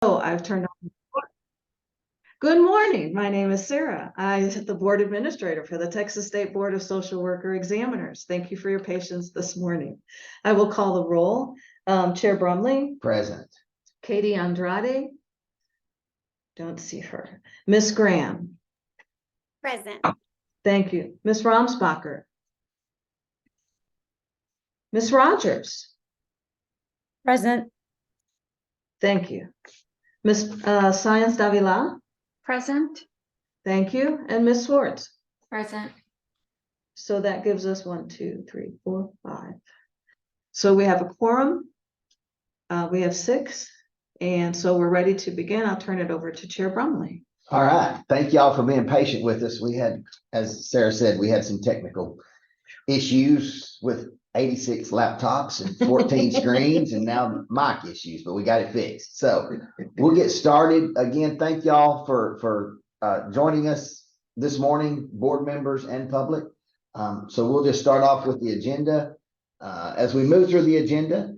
Oh, I've turned on. Good morning. My name is Sarah. I am the board administrator for the Texas State Board of Social Worker Examiners. Thank you for your patience this morning. I will call the roll. Chair Brumley, Present. Katie Andrade. Don't see her. Miss Graham. Present. Thank you. Miss Romsbacher. Miss Rogers. Present. Thank you. Miss Science Davila. Present. Thank you. And Miss Swartz. Present. So that gives us 1, 2, 3, 4, 5. So we have a quorum. We have 6. And so we're ready to begin. I'll turn it over to Chair Brumley. All right. Thank y'all for being patient with us. We had, as Sarah said, we had some technical issues with 86 laptops and 14 screens and now mic issues, but we got it fixed. So we'll get started. Again, thank y'all for joining us this morning, board members and public. So we'll just start off with the agenda. As we move through the agenda,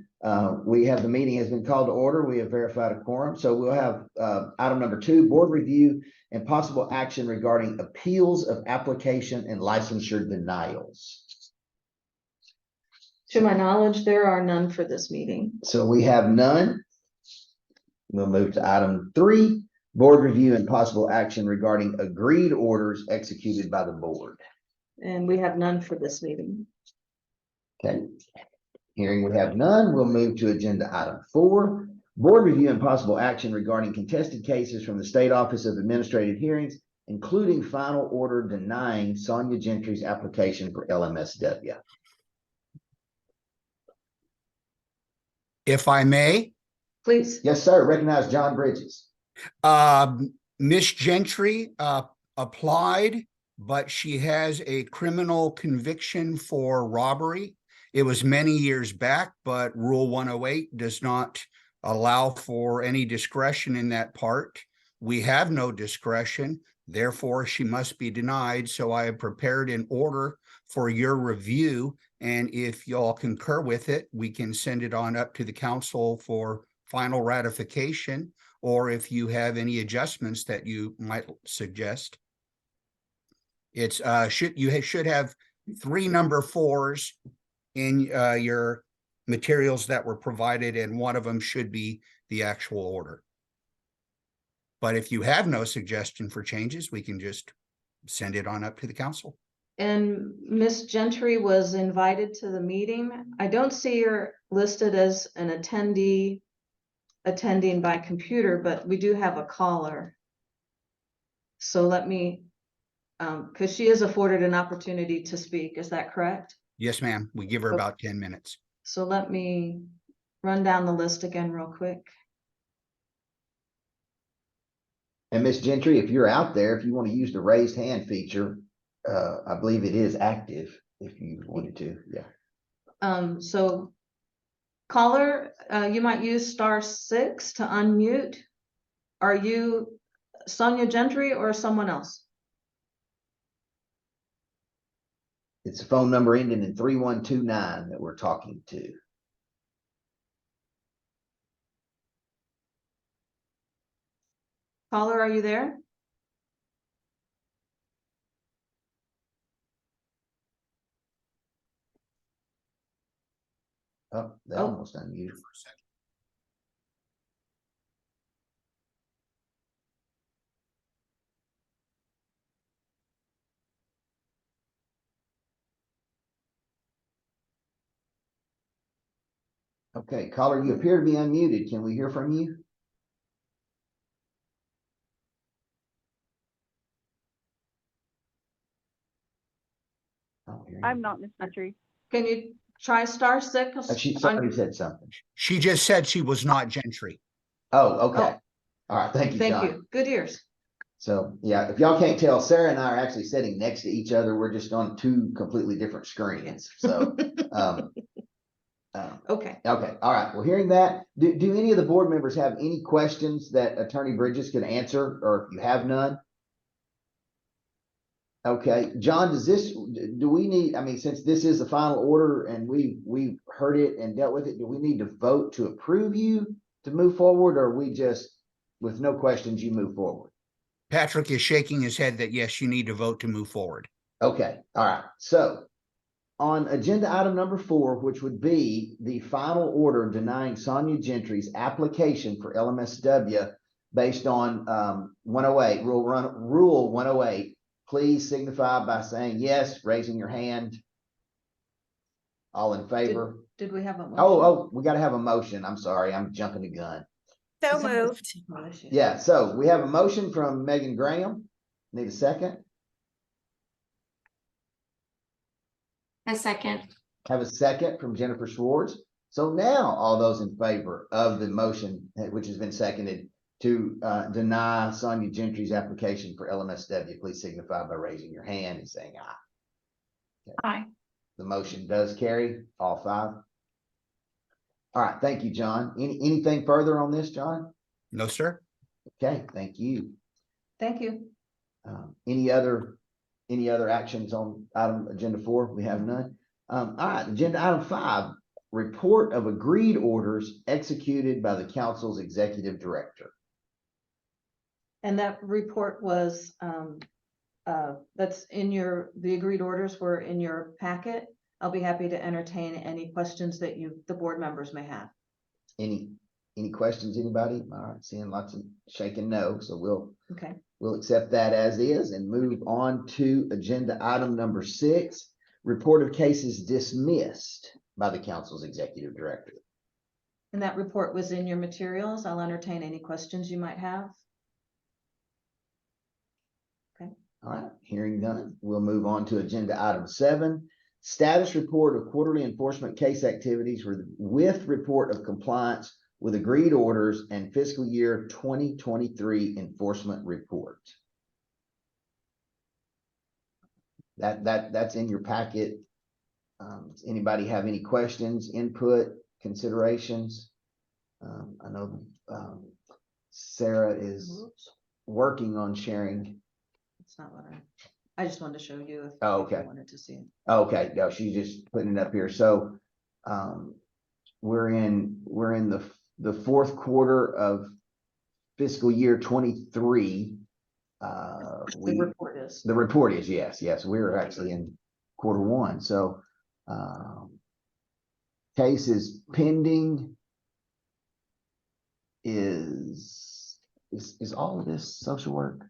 we have the meeting has been called to order. We have verified a quorum. So we'll have item number 2, board review and possible action regarding appeals of application and licensure denials. To my knowledge, there are none for this meeting. So we have none. We'll move to item 3, board review and possible action regarding agreed orders executed by the board. And we have none for this meeting. Okay. Hearing we have none, we'll move to agenda item 4, board review and possible action regarding contested cases from the State Office of Administrative Hearings, including final order denying Sonia Gentry's application for LMSW. If I may, Please. Yes, sir. Recognize John Bridges. Miss Gentry applied, but she has a criminal conviction for robbery. It was many years back, but Rule 108 does not allow for any discretion in that part. We have no discretion, therefore she must be denied. So I have prepared an order for your review, and if y'all concur with it, we can send it on up to the council for final ratification, or if you have any adjustments that you might suggest. It's you should have 3 number 4s in your materials that were provided, and one of them should be the actual order. But if you have no suggestion for changes, we can just send it on up to the council. And Miss Gentry was invited to the meeting. I don't see her listed as an attendee attending by computer, but we do have a caller. So let me, because she is afforded an opportunity to speak. Is that correct? Yes, ma'am. We give her about 10 minutes. So let me run down the list again real quick. And Miss Gentry, if you're out there, if you want to use the raised hand feature, I believe it is active if you wanted to. Yeah. So caller, you might use *6 to unmute. Are you Sonia Gentry or someone else? It's a phone number ending in 3129 that we're talking to. Caller, are you there? Oh, they almost unmuted. Okay, caller, you appear to be unmuted. Can we hear from you? I'm not Miss Gentry. Can you try *6? She already said something. She just said she was not Gentry. Oh, okay. All right. Thank you, Thank John. you. Good ears. So, yeah, if y'all can't tell, Sarah and I are actually sitting next to each other. We're just on 2 completely different screens. So, Okay. okay. All right. Well, hearing that, do any of the board members have any questions that Attorney Bridges can answer, or if you have none? Okay, John, do we need, I mean, since this is the final order and we've heard it and dealt with it, do we need to vote to approve you to move forward, or are we just with no questions, you move forward. Patrick is shaking his head that yes, you need to vote to move forward. Okay, all right. So on agenda item number 4, which would be the final order denying Sonia Gentry's application for LMSW based on 108, Rule 108, please signify by saying yes, raising your hand. All in favor? Did we have a? Oh, we got to have a motion. I'm sorry, I'm jumping the gun. So Is that a moved. technical issue? Yeah, so we have a motion from Megan Graham. Need a second? A second. Have a second from Jennifer Schwartz. So now all those in favor of the motion, which has been seconded to deny Sonia Gentry's application for LMSW, please signify by raising your hand and saying aye. Aye. The motion does carry, all 5. All right, thank you, John. Anything further on this, John? No, sir. Okay, thank you. Thank you. Any other actions on item agenda 4? We have none. All right, agenda item 5, report of agreed orders executed by the council's executive director. And that report was, that's in the agreed orders were in your packet. I'll be happy to entertain any questions that the board members may have. Any questions, anybody? All right, seeing lots of shaking no, so Okay. we'll accept that as is and move on to agenda item number 6, report of cases dismissed by the council's executive director. And that report was in your materials. I'll entertain any questions you might have. All right, hearing none, we'll move on to agenda item 7, status report of quarterly enforcement case activities with report of compliance with agreed orders and fiscal year 2023 enforcement report. That's in your packet. Does anybody have any questions, input, considerations? I know Sarah is working on sharing. It's not what I just wanted to show you if Oh, if you okay. wanted to see it. Okay, no, she's just putting it up here. So, we're in the 4th quarter of fiscal year 23. The report is. The report is, yes, we're actually in quarter 1. So, case is pending. Is all of this social work?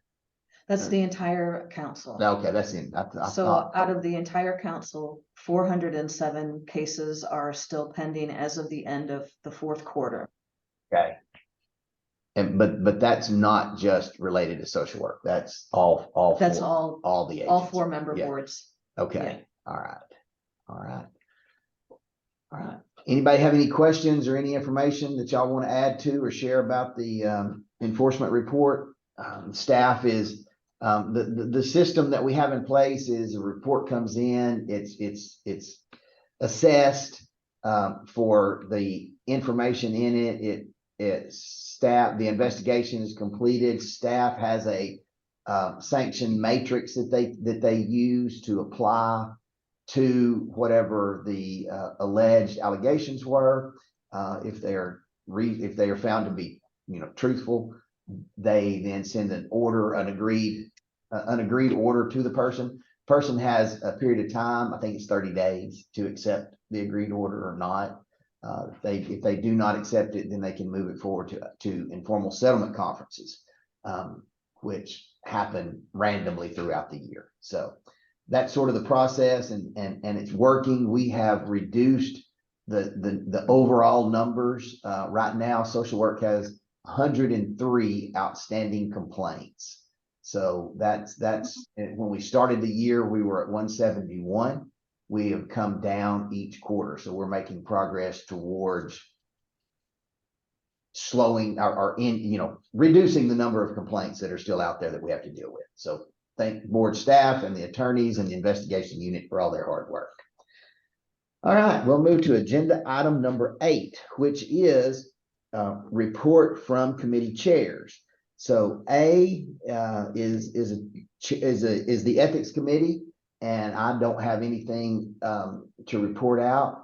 That's the entire council. Okay, that's in. I So thought- out of the entire council, 407 cases are still pending as of the end of the 4th quarter. Okay. And but that's not just related to social work. That's all. That's four, all the all agents. 4 member Yeah. boards. Okay. All right. Anybody have any questions or any information that y'all want to add to or share about the enforcement report? Staff is the system that we have in place is a report comes in, it's assessed for the information in it. Staff, the investigation is completed. Staff has a sanction matrix that they use to apply to whatever the alleged allegations were. If they are found to be, truthful, they then send an order, an agreed order to the person. Person has a period of time, I think it's 30 days, to accept the agreed order or not. If they do not accept it, then they can move it forward to informal settlement conferences, which happen randomly throughout the year. So that's sort of the process, and it's working. We have reduced the overall numbers. Right now, social work has 103 outstanding complaints. So that's when we started the year, we were at 171. We have come down each quarter. So we're making progress towards slowing reducing the number of complaints that are still out there that we have to deal with. So thank board staff and the attorneys and the investigation unit for all their hard work. All right, we'll move to agenda item number 8, which is report from committee chairs. So A is the ethics committee, and I don't have anything to report out.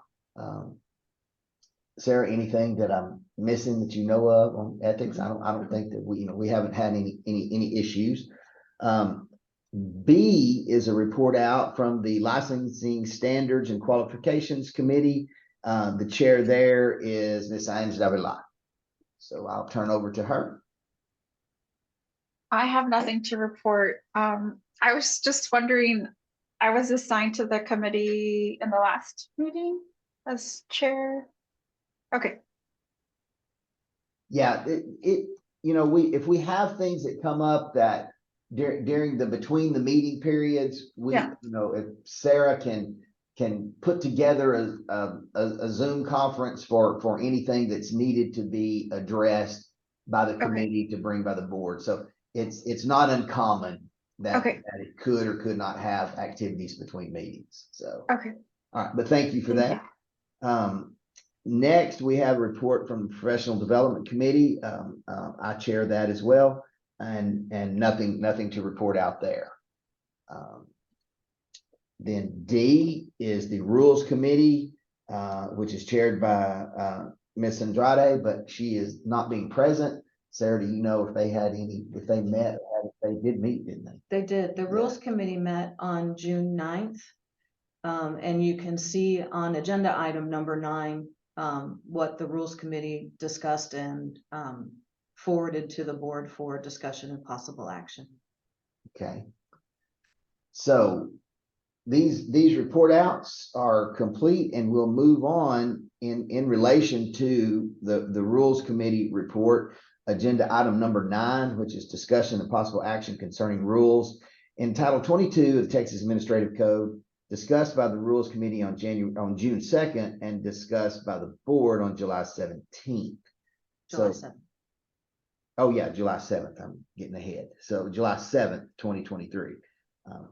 Sarah, anything that I'm missing that you know of on ethics? I don't think that we haven't had any issues. B is a report out from the Licensing Standards and Qualifications Committee. The chair there is Ms. Ange Davila. So I'll turn over to her. I have nothing to report. I was just wondering, I was assigned to the committee in the last meeting as chair. Okay, Yeah, if we have things that come up that during the between the meeting periods, Yeah. if Sarah can put together a Zoom conference for anything that's needed to be addressed by the committee to bring by the board. So it's not uncommon that it could or could not have activities between meetings. So, okay. all right, but thank you for Thank that. Next, we have a report from the Professional Development Committee. I chair that as well, and nothing to report out there. Then D is the Rules Committee, which is chaired by Ms. Andrade, but she is not being present. Sarah, do you know if they met, they did meet, didn't they? They did. The Rules Committee met on June 9th. And you can see on agenda item number 9, what the Rules Committee discussed and forwarded to the board for discussion and possible action. Okay. So these report outs are complete, and we'll move on in relation to the Rules Committee report. Agenda item number 9, which is discussion and possible action concerning rules in Title 22 of the Texas Administrative Code, discussed by the Rules Committee on June 2nd and discussed by the board on July 17th. July 7th. Oh yeah, July 7th. I'm getting ahead. So July 7th, 2023.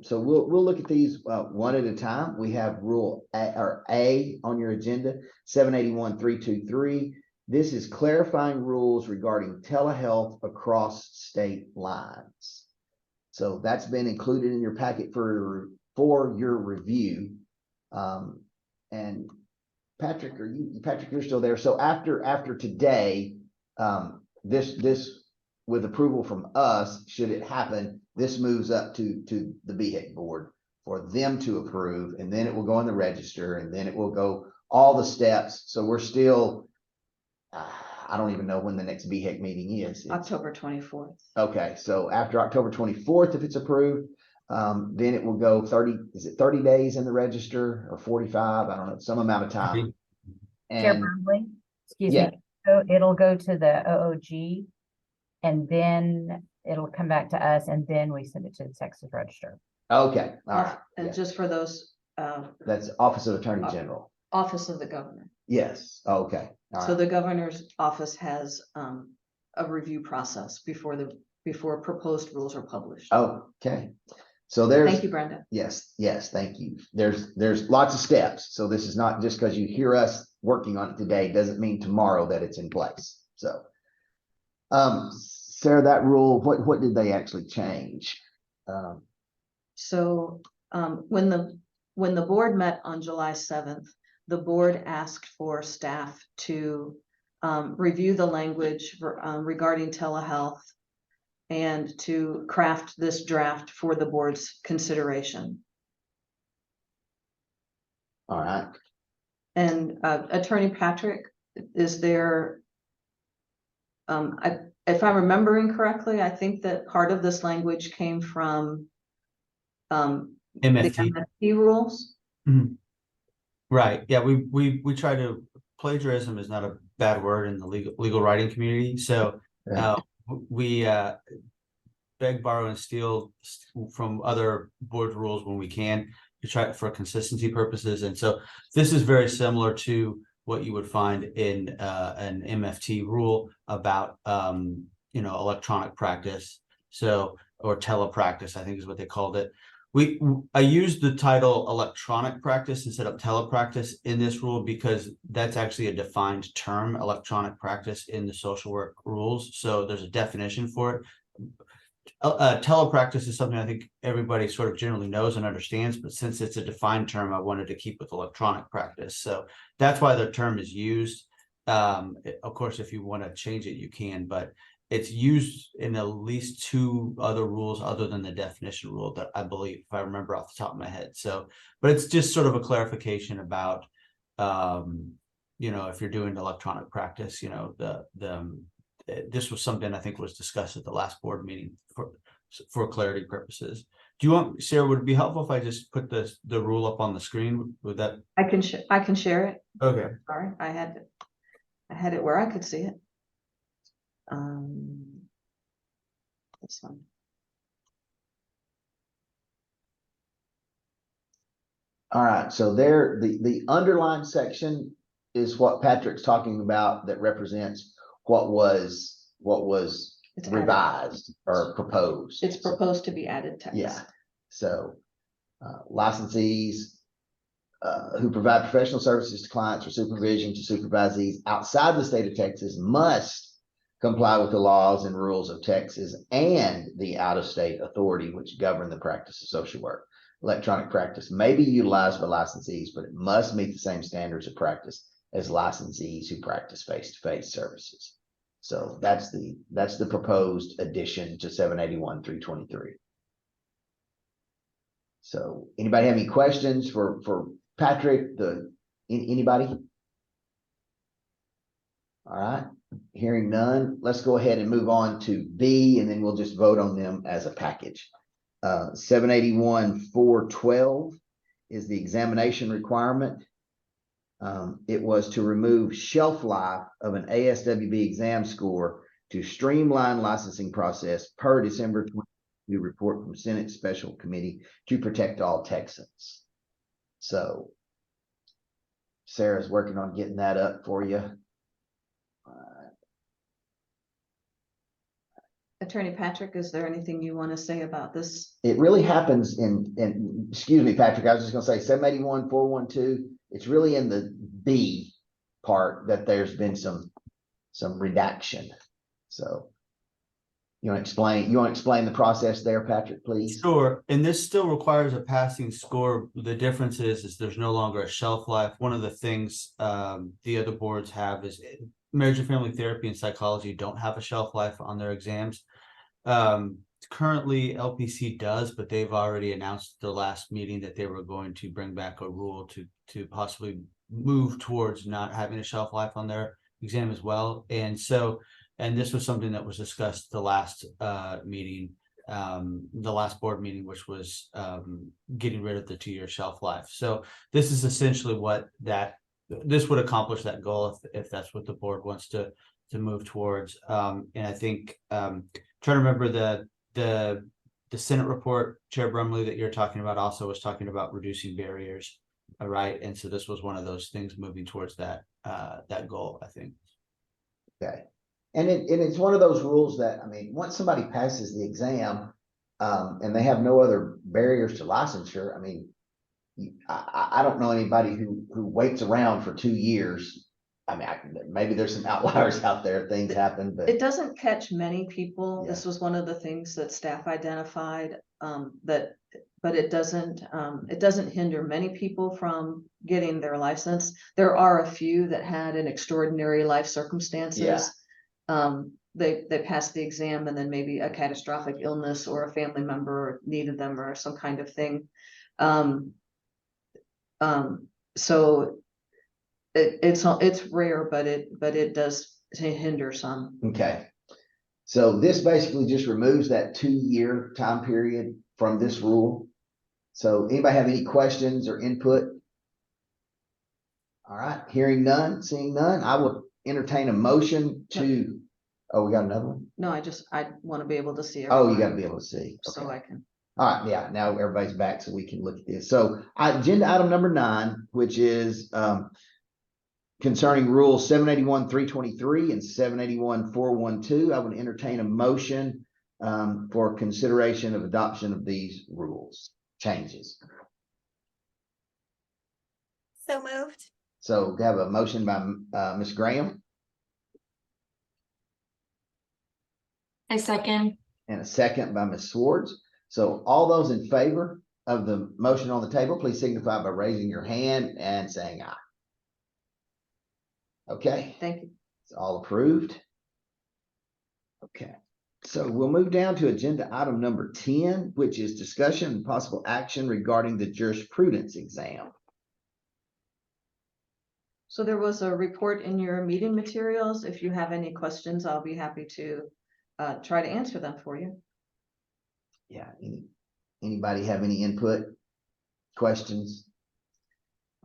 So we'll look at these one at a time. We have Rule A on your agenda, 781.323. This is clarifying rules regarding telehealth across state lines. So that's been included in your packet for your review. And Patrick, you're still there. So after today, this with approval from us, should it happen, this moves up to the BHEC board for them to approve, and then it will go in the register, and then it will go all the steps. So we're still, I don't even know when the next BHEC meeting is. October 24th. Okay, so after October 24th, if it's approved, then it will go 30 days in the register or 45, I don't know, some amount of time. Chair And Bromley, excuse yeah. me, so it'll go to the OOG and then it'll come back to us and then we send it to the Texas Register. Okay, all right. And Yeah. just for those, That's Office of Attorney General. Office of the Governor. Yes, okay. All So right. the governor's office has a review process before proposed rules are published. Okay. So there's. Thank you, Brenda. Yes, thank you. There's lots of steps. So this is not just because you hear us working on it today, doesn't mean tomorrow that it's in place. So, Sarah, that rule, what did they actually change? So when the board met on July 7th, the board asked for staff to review the language regarding telehealth and to craft this draft for the board's consideration. All right. And Attorney Patrick, is there, if I'm remembering correctly, I think that part of this language came from the MFT. MFT rules. Right. Yeah, we try to, plagiarism is not a bad word in the legal writing community. So we beg, borrow, and steal from other board rules when we can to try for consistency purposes. And so this is very similar to what you would find in an MFT rule about electronic practice. So, or telepractice, I think is what they called it. I used the title electronic practice instead of telepractice in this rule because that's actually a defined term, electronic practice, in the social work rules. So there's a definition for it. Telepractice is something I think everybody sort of generally knows and understands, but since it's a defined term, I wanted to keep with electronic practice. So that's why the term is used. Of course, if you want to change it, you can, but it's used in at least 2 other rules other than the definition rule that I believe, if I remember off the top of my head. So, but it's just sort of a clarification about, if you're doing electronic practice, this was something I think was discussed at the last board meeting for clarity purposes. Do you want, Sarah, would it be helpful if I just put the rule up on the screen? Would that? I can share it. Okay. Sorry, I had it where I could see it. This one. All right, so there, the underlined section is what Patrick's talking about that represents what was It's added. revised or proposed. It's proposed to be added text. Yeah, so licensees who provide professional services to clients or supervision to supervisees outside the state of Texas must comply with the laws and rules of Texas and the out-of-state authority which govern the practice of social work. Electronic practice may be utilized by licensees, but it must meet the same standards of practice as licensees who practice face-to-face services. So that's the proposed addition to 781-323. So anybody have any questions for Patrick? Anybody? All right, hearing none, let's go ahead and move on to B, and then we'll just vote on them as a package. 781-412 is the examination requirement. It was to remove shelf life of an ASWB exam score to streamline licensing process per December 22 report from Senate Special Committee to protect all Texans. So Sarah's working on getting that up for you. Attorney Patrick, is there anything you want to say about this? It really happens in excuse me, Patrick, I was just gonna say 781-412, it's really in the B part that there's been some redaction. So you want to explain the process there, Patrick, please? Sure, and this still requires a passing score. The difference is there's no longer a shelf life. One of the things the other boards have is marriage and family therapy and psychology don't have a shelf life on their exams. Currently LPC does, but they've already announced at the last meeting that they were going to bring back a rule to possibly move towards not having a shelf life on their exam as well. And this was something that was discussed the last meeting, the last board meeting, which was getting rid of the 2-year shelf life. So this is essentially what this would accomplish that goal if that's what the board wants to move towards. And I think trying to remember the Senate report, Chair Brumley, that you're talking about also was talking about reducing barriers, right? And so this was one of those things moving towards that goal, I think. Okay. And it's one of those rules that, I mean, once somebody passes the exam and they have no other barriers to licensure, I mean, I don't know anybody who waits around for 2 years. I mean, maybe there's some outliers out there, things happen, but It doesn't catch many people. Yeah. This was one of the things that staff identified, but it doesn't hinder many people from getting their license. There are a few that had an extraordinary life circumstances. They passed the exam and then maybe a catastrophic illness or a family member needed them or some kind of thing. So it's rare, but it does hinder some. okay. So this basically just removes that 2-year time period from this rule. So anybody have any questions or input? All right, hearing none, seeing none, I will entertain a motion to, oh, we got another one? No, I want to be able to see. Oh, you everyone, gotta be able to see. So Okay. I can. All right, yeah, now everybody's back so we can look at this. So agenda item number 9, which is concerning rule 781-323 and 781-412, I would entertain a motion for consideration of adoption of these rules changes. So moved. So we have a motion by Ms. Graham I second. and a second by Ms. Swartz. So all those in favor of the motion on the table, please signify by raising your hand and saying aye. Okay, Thank you. it's all approved. Okay, so we'll move down to agenda item number 10, which is discussion and possible action regarding the jurisprudence exam. So there was a report in your meeting materials. If you have any questions, I'll be happy to try to answer them for you. Yeah, anybody have any input, questions?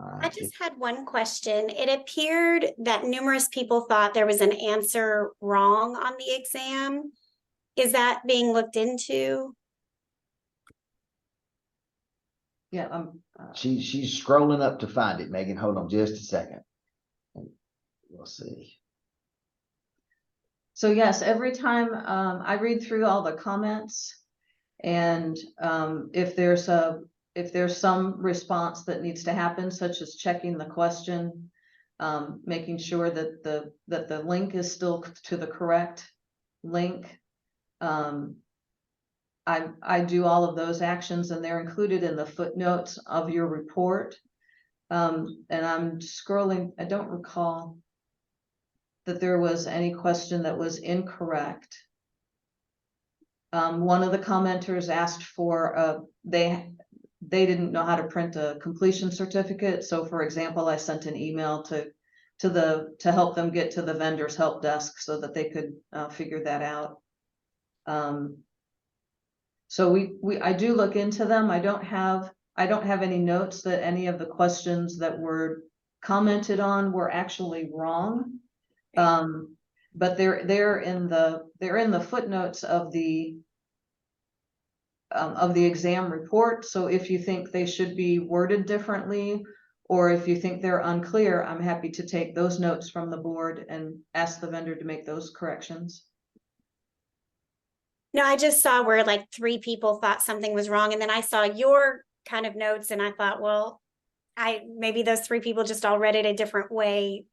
All I right, just had one question. It appeared that numerous people thought there was an answer wrong on the exam. Is that being looked into? Yeah, she's scrolling up to find it, Megan. Hold on just a second. We'll see. so yes, every time I read through all the comments, and if there's some response that needs to happen, such as checking the question, making sure that the link is still to the correct link. I do all of those actions, and they're included in the footnotes of your report. And I'm scrolling, I don't recall that there was any question that was incorrect. One of the commenters asked for they didn't know how to print a completion certificate. So for example, I sent an email to help them get to the vendor's help desk so that they could figure that out. So I do look into them. I don't have any notes that any of the questions that were commented on were actually wrong. But they're in the footnotes of the exam report. So if you think they should be worded differently, or if you think they're unclear, I'm happy to take those notes from the board and ask the vendor to make those corrections. No, I just saw where like 3 people thought something was wrong, and then I saw your kind of notes and I thought, well, maybe those 3 people just all read it a different way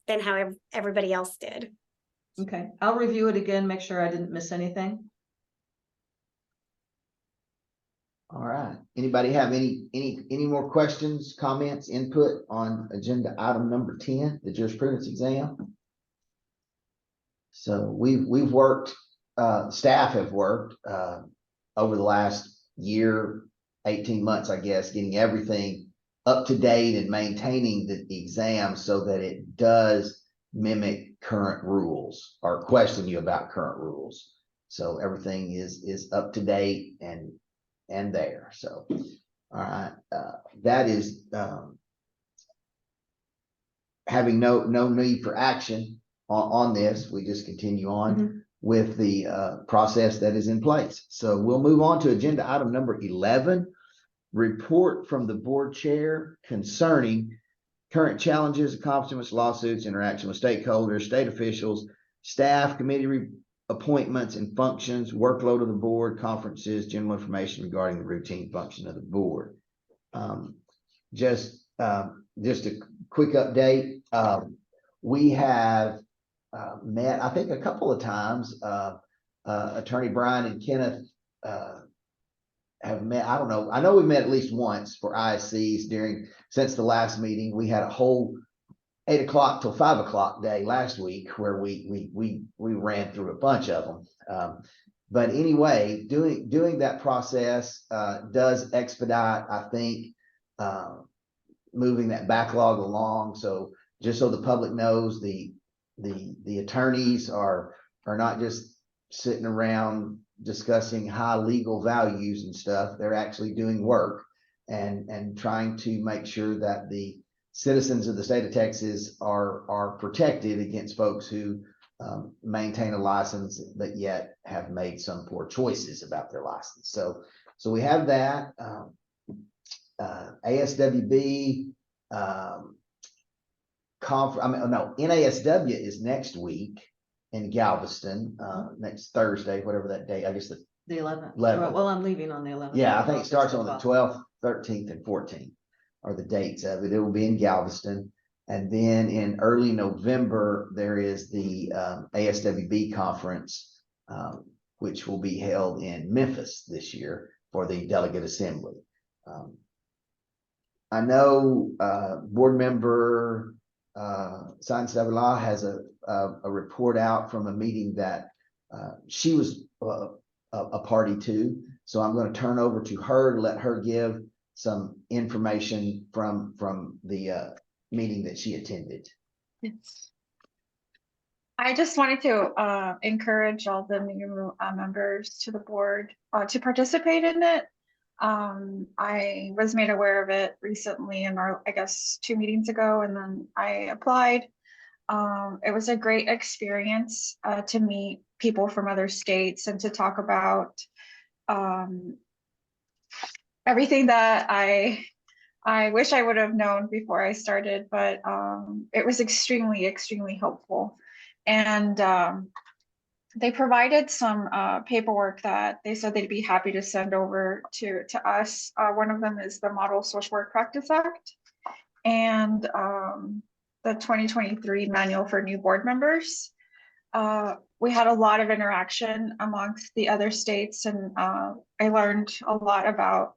than how everybody else did. Okay, I'll review it again, make sure I didn't miss anything. All right. Anybody have any more questions, comments, input on agenda item number 10, the jurisprudence exam? So we've worked, staff have worked over the last year, 18 months, I guess, getting everything up to date and maintaining the exam so that it does mimic current rules or question you about current rules. So everything is up to date and there. So, all right, that is having no need for action on this. We just continue on with the process that is in place. So we'll move on to agenda item number 11, report from the board chair concerning current challenges, accomplishments, lawsuits, interaction with stakeholders, state officials, staff, committee appointments and functions, workload of the board, conferences, general information regarding the routine function of the board. Just a quick update. We have met, I think, a couple of times. Attorney Brian and Kenneth have met. I don't know. I know we met at least once for ISCs since the last meeting. We had a whole 8 o'clock till 5 o'clock day last week where we ran through a bunch of them. But anyway, doing that process does expedite, I think, moving that backlog along. So just so the public knows, the attorneys are not just sitting around discussing high legal values and stuff. They're actually doing work and trying to make sure that the citizens of the state of Texas are protected against folks who maintain a license but yet have made some poor choices about their license. So we have that. ASWB NASW is next week in Galveston, next Thursday, whatever that day, I guess the 11th. 11th. Well, I'm leaving on the 11th. Yeah, I think it starts on the 12th, 13th, and 14th are the dates of it. It will be in Galveston. And then in early November, there is the ASWB conference, which will be held in Memphis this year for the delegate assembly. I know board member Science Law has a report out from a meeting that she was a party to. So I'm going to turn over to her to let her give some information from the meeting that she attended. Yes. I just wanted to encourage all the new members to the board to participate in it. I was made aware of it recently in I guess 2 meetings ago, and then I applied. It was a great experience to meet people from other states and to talk about everything that I wish I would have known before I started, but it was extremely helpful. And they provided some paperwork that they said they'd be happy to send over to us. One of them is the Model Social Work Practice Act and the 2023 Manual for New Board Members. We had a lot of interaction amongst the other states, and I learned a lot about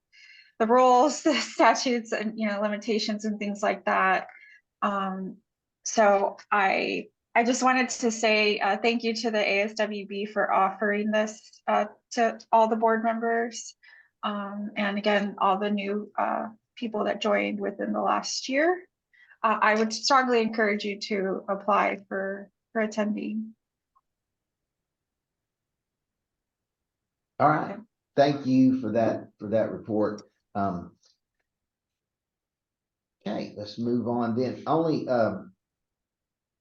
the rules, the statutes, and limitations and things like that. So I just wanted to say thank you to the ASWB for offering this to all the board members. And again, all the new people that joined within the last year. I would strongly encourage you to apply for attending. All right. Thank you for that report. Okay, let's move on then. Only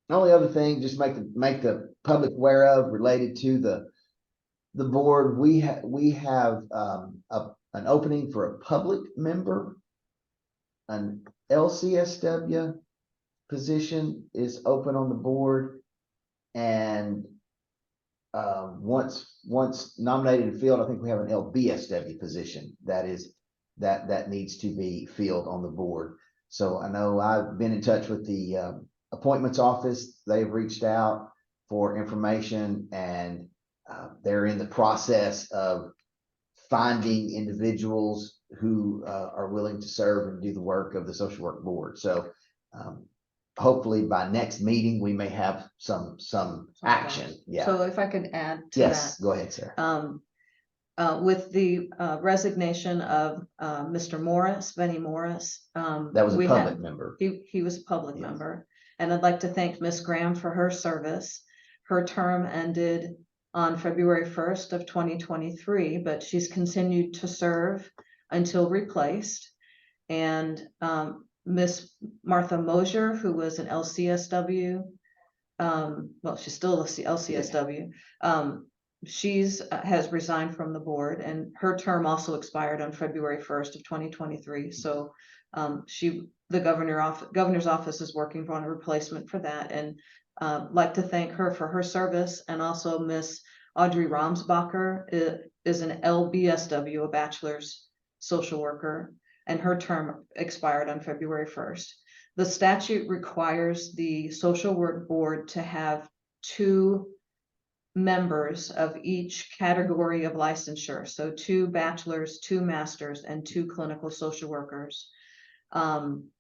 other thing, just make the public aware of related to the board. We have an opening for a public member. An LCSW position is open on the board, and once nominated and filled, I think we have an LBSW position that needs to be filled on the board. So I know I've been in touch with the appointments office. They've reached out for information, and they're in the process of finding individuals who are willing to serve and do the work of the social work board. So hopefully by next meeting, we may have some action. Yeah. So if I could add to Yes, that. go ahead, Sarah. With the resignation of Mr. Morris, Benny Morris. That was a public member. He was a public Yes. member. And I'd like to thank Miss Graham for her service. Her term ended on February 1st of 2023, but she's continued to serve until replaced. And Miss Martha Mosier, who was an LCSW, well, she's still a LCSW. She's has resigned from the board, and her term also expired on February 1st of 2023. So the governor's office is working on a replacement for that, and like to thank her for her service. And also Miss Audrey Ramsbacher is an LBSW, a bachelor's social worker, and her term expired on February 1st. The statute requires the social work board to have 2 members of each category of licensure. So 2 bachelors, 2 masters, and 2 clinical social workers. And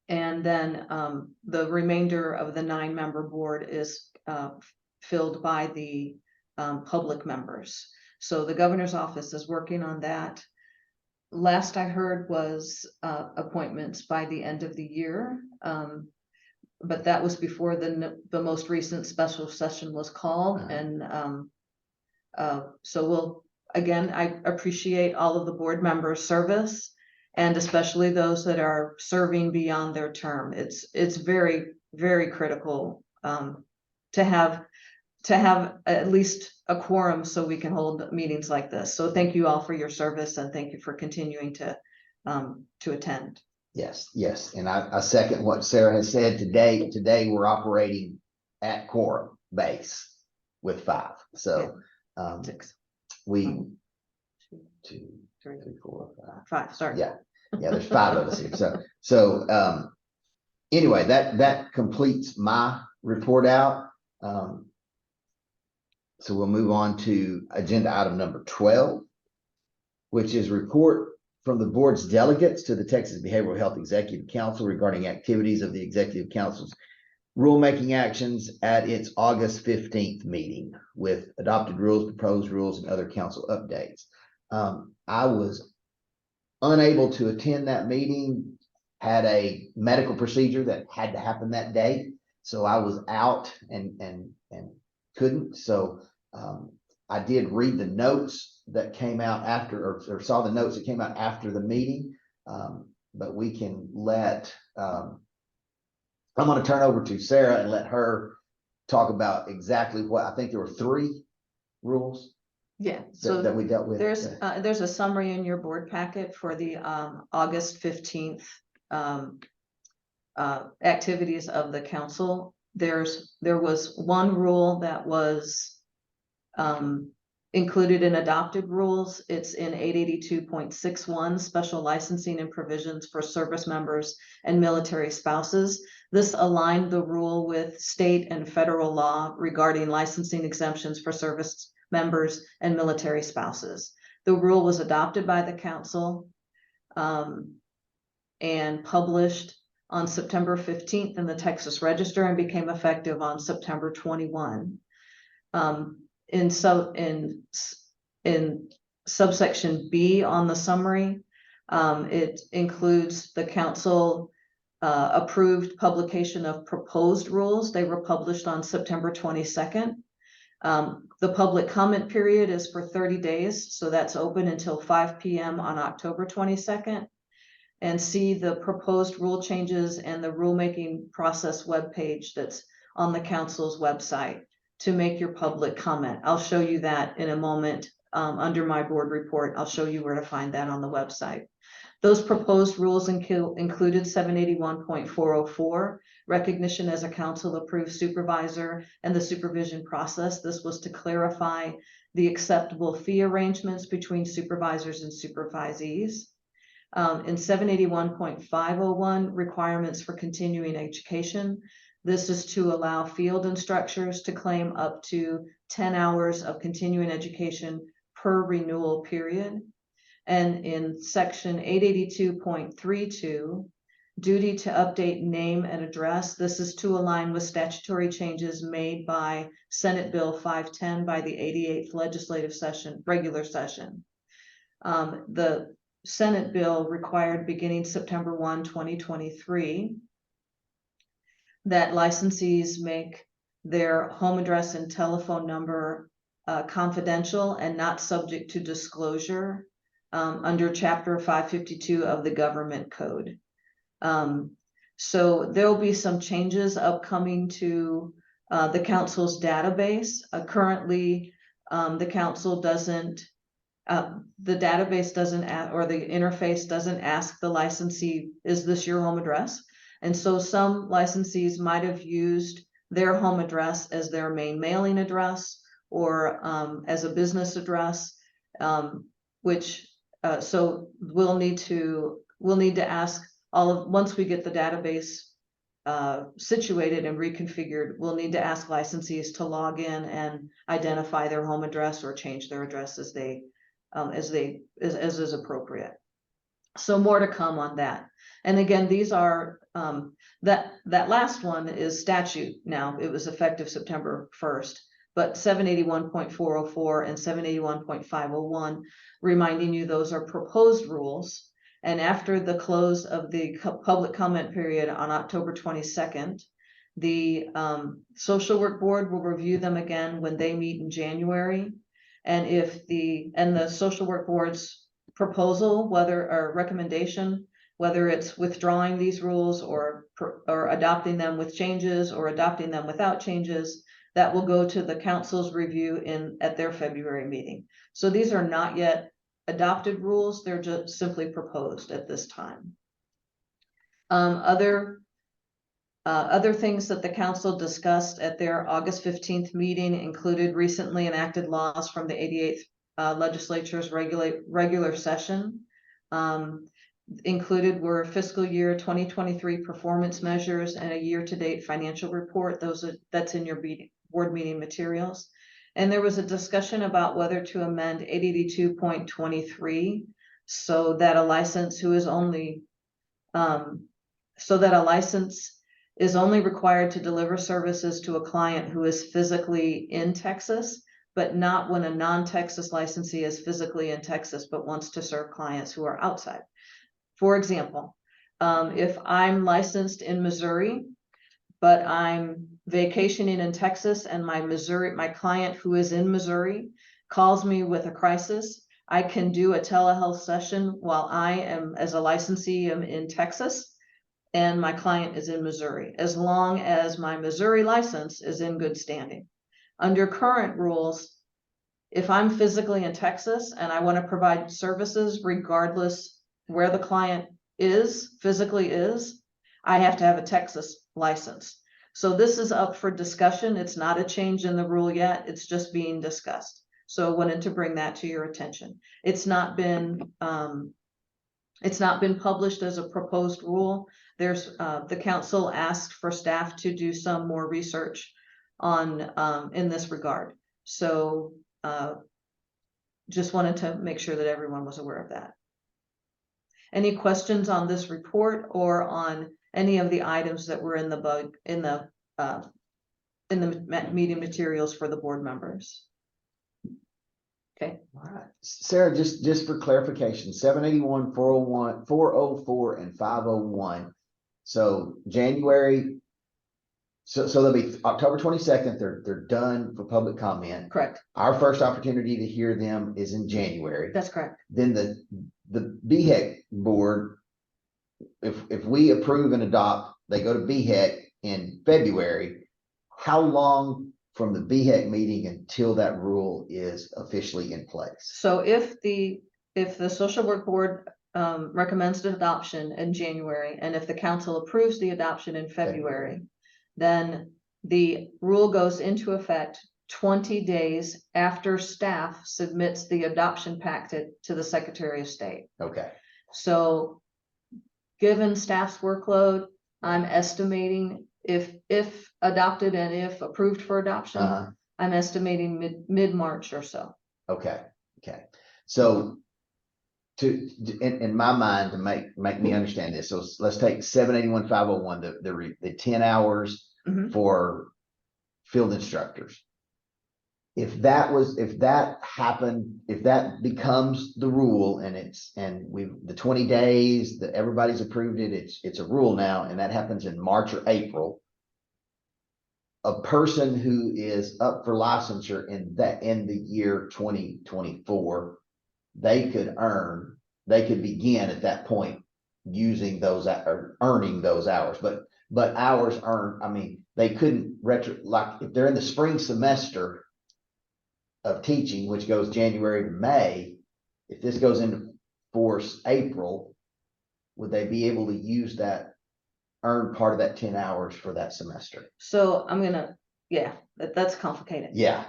then the remainder of the 9-member board is filled by the public members. So the governor's office is working on that. Last I heard was appointments by the end of the year. But that was before the most recent special session was called. And so I appreciate all of the board members' service, and especially those that are serving beyond their term. It's very, very critical to have at least a quorum so we can hold meetings like this. So thank you all for your service, and thank you for continuing to attend. Yes. And I second what Sarah has said today. Today, we're operating at quorum base with 5. So 6, we 2, 3, 4, 5. Sorry. Yeah, there's 5 of us here. So anyway, that completes my report out. So we'll move on to agenda item number 12, which is report from the board's delegates to the Texas Behavioral Health Executive Council regarding activities of the Executive Council's rulemaking actions at its August 15th meeting with adopted rules, proposed rules, and other council updates. I was unable to attend that meeting, had a medical procedure that had to happen that day. So I was out and couldn't. So I did read the notes that came out after, or saw the notes that came out after the meeting. But we can let, I'm going to turn over to Sarah and let her talk about exactly what, I think there were 3 rules Yeah, that so we dealt with. there's a summary in your board packet for the August 15th activities of the council. There was one rule that was included in adopted rules. It's in 882.61, special licensing and provisions for service members and military spouses. This aligned the rule with state and federal law regarding licensing exemptions for service members and military spouses. The rule was adopted by the council and published on September 15th in the Texas Register and became effective on September 21. In subsection B on the summary, it includes the council approved publication of proposed rules. They were published on September 22nd. The public comment period is for 30 days, so that's open until 5 p.m. on October 22nd. And see the proposed rule changes and the rulemaking process webpage that's on the council's website to make your public comment. I'll show you that in a moment under my board report. I'll show you where to find that on the website. Those proposed rules included 781.404, recognition as a council approved supervisor and the supervision process. This was to clarify the acceptable fee arrangements between supervisors and supervisees. In 781.501, requirements for continuing education. This is to allow field instructors to claim up to 10 hours of continuing education per renewal period. And in section 882.32, duty to update name and address. This is to align with statutory changes made by Senate Bill 510 by the 88th legislative session, regular session. The Senate bill required beginning September 1, 2023, that licensees make their home address and telephone number confidential and not subject to disclosure under Chapter 552 of the Government Code. So there'll be some changes upcoming to the council's database. Currently, the council doesn't, the database doesn't, or the interface doesn't ask the licensee, is this your home address? And so some licensees might have used their home address as their main mailing address or as a business address, which so we'll need to ask once we get the database situated and reconfigured, we'll need to ask licensees to log in and identify their home address or change their address as is appropriate. So more to come on that. And again, these are that last one is statute now. It was effective September 1st, but 781.404 and 781.501, reminding you those are proposed rules. And after the close of the public comment period on October 22nd, the social work board will review them again when they meet in January. And if the social work board's proposal, or recommendation, whether it's withdrawing these rules or adopting them with changes or adopting them without changes, that will go to the council's review at their February meeting. So these are not yet adopted rules, they're just simply proposed at this time. Other things that the council discussed at their August 15th meeting included recently enacted laws from the 88th legislature's regular session. Included were fiscal year 2023 performance measures and a year-to-date financial report. That's in your board meeting materials. And there was a discussion about whether to amend 882.23 so that a license who is only, so that a license is only required to deliver services to a client who is physically in Texas, but not when a non-Texas licensee is physically in Texas, but wants to serve clients who are outside. For example, if I'm licensed in Missouri, but I'm vacationing in Texas and my client who is in Missouri calls me with a crisis, I can do a telehealth session while I am, as a licensee, am in Texas and my client is in Missouri, as long as my Missouri license is in good standing. Under current rules, if I'm physically in Texas and I want to provide services regardless where the client physically is, I have to have a Texas license. So this is up for discussion. It's not a change in the rule yet. It's just being discussed. So I wanted to bring that to your attention. It's not been published as a proposed rule. There's the council asked for staff to do some more research on in this regard. So just wanted to make sure that everyone was aware of that. Any questions on this report or on any of the items that were in the meeting materials for the board members? Okay. All right, Sarah, just for clarification, 781, 401, 404, and 501. So January, so they'll be October 22nd. They're done for public comment. Correct. Our first opportunity to hear them is in January. That's correct. Then the BHEC board, if we approve and adopt, they go to BHEC in February. How long from the BHEC meeting until that rule is officially in place? So if the social work board recommends the adoption in January, and if the council approves the adoption in February, then the rule goes into effect 20 days after staff submits the adoption packet to the Secretary of State. Okay. So given staff's workload, I'm estimating if adopted and if approved for adoption, I'm estimating mid-March or so. Okay. So in my mind, to make me understand this, so let's take 781, 501, the 10 hours for field instructors. If that becomes the rule and the 20 days that everybody's approved it, it's a rule now, and that happens in March or April, a person who is up for licensure in the year 2024, they could begin at that point using those or earning those hours, but hours earned, I mean, they couldn't like if they're in the spring semester of teaching, which goes January to May, if this goes into force April, would they be able to use that earn part of that 10 hours for that semester? So that's complicated. Yeah.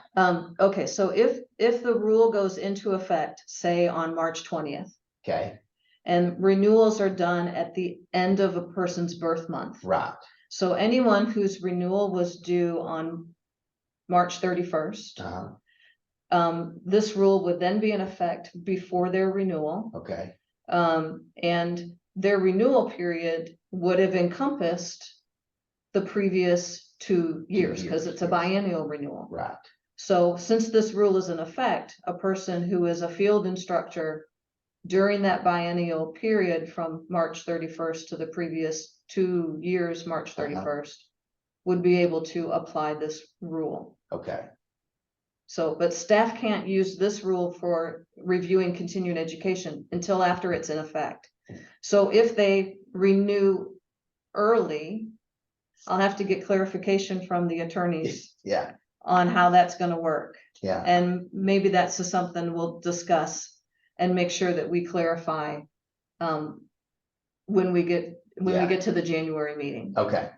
Okay, so if the rule goes into effect, say on March 20th, Okay. and renewals are done at the end of a person's birth month. Right. So anyone whose renewal was due on March 31st, this rule would then be in effect before their renewal. Okay. And their renewal period would have encompassed the previous 2 years because it's a biennial renewal. Right. So since this rule is in effect, a person who is a field instructor during that biennial period from March 31st to the previous 2 years, March 31st, would be able to apply this rule. Okay. So, but staff can't use this rule for reviewing continuing education until after it's in effect. So if they renew early, I'll have to get clarification from the attorneys on how that's going to work. Yeah. And maybe that's just something we'll discuss and make sure that we clarify when we get to the January meeting. Okay.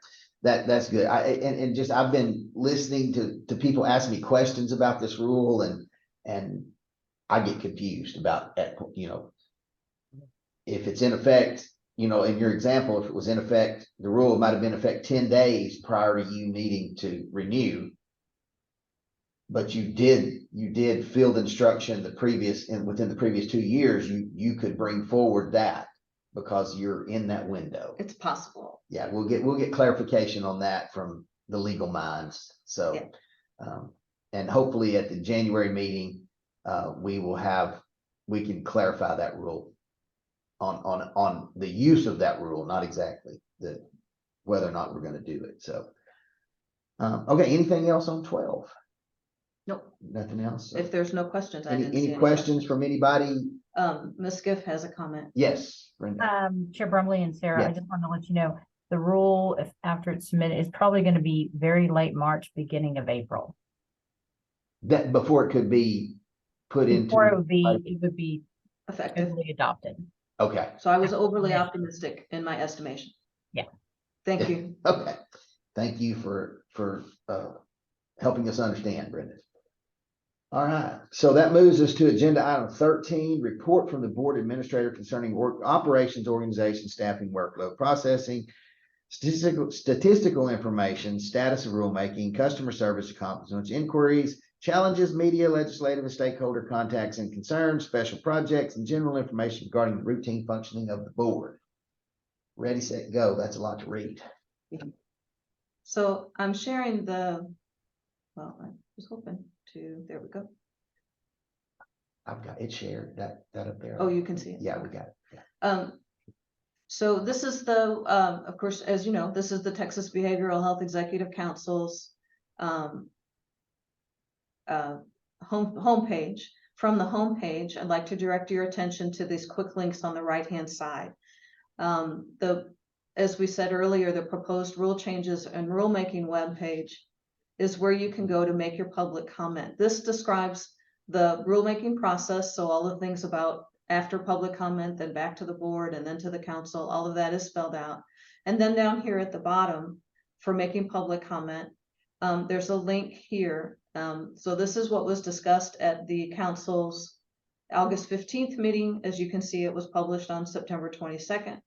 That's good. I've been listening to people ask me questions about this rule and I get confused about, if it's in effect, in your example, if it was in effect, the rule might have been in effect 10 days prior to you needing to renew. but you did field instruction within the previous 2 years, you could bring forward that because you're in that window. It's possible. Yeah, we'll get clarification on that from the legal minds, so. Yeah. And hopefully at the January meeting, we can clarify that rule. On the use of that rule, not exactly whether or not we're gonna do it, so. Okay, anything else on 12? Nope. Nothing else? If there's no questions, I didn't see Any questions from anybody? Ms. Giff has a comment. Yes, Brenda. Chair Brumley and Sarah, I Yes. just want to let you know, the rule, if after it's submitted, is probably going to be very late March, beginning of April. That before it could be put into. Before it would be Effective. totally adopted. Okay, So I was overly Yeah. optimistic in my estimation. Yeah. Thank you. okay. Thank you for helping us understand, Brenda. All right, so that moves us to agenda item 13, report from the board administrator concerning work operations, organization, staffing, workload, processing, statistical information, status of rulemaking, customer service accomplishments, inquiries, challenges, media, legislative and stakeholder contacts and concerns, special projects, and general information regarding the routine functioning of the board. Ready, set, go. That's a lot to read. So I'm sharing I was hoping to, there we go. I've got it shared, that up there. Oh, you can see it. Yeah, we got it. Yeah. So this is of course, as you know, this is the Texas Behavioral Health Executive Council's homepage. From the homepage, I'd like to direct your attention to these quick links on the right-hand side. As we said earlier, the proposed rule changes and rulemaking webpage is where you can go to make your public comment. This describes the rulemaking process, so all the things about after public comment, then back to the board and then to the council, all of that is spelled out. And then down here at the bottom for making public comment, there's a link here. So this is what was discussed at the council's August 15th meeting. As you can see, it was published on September 22nd.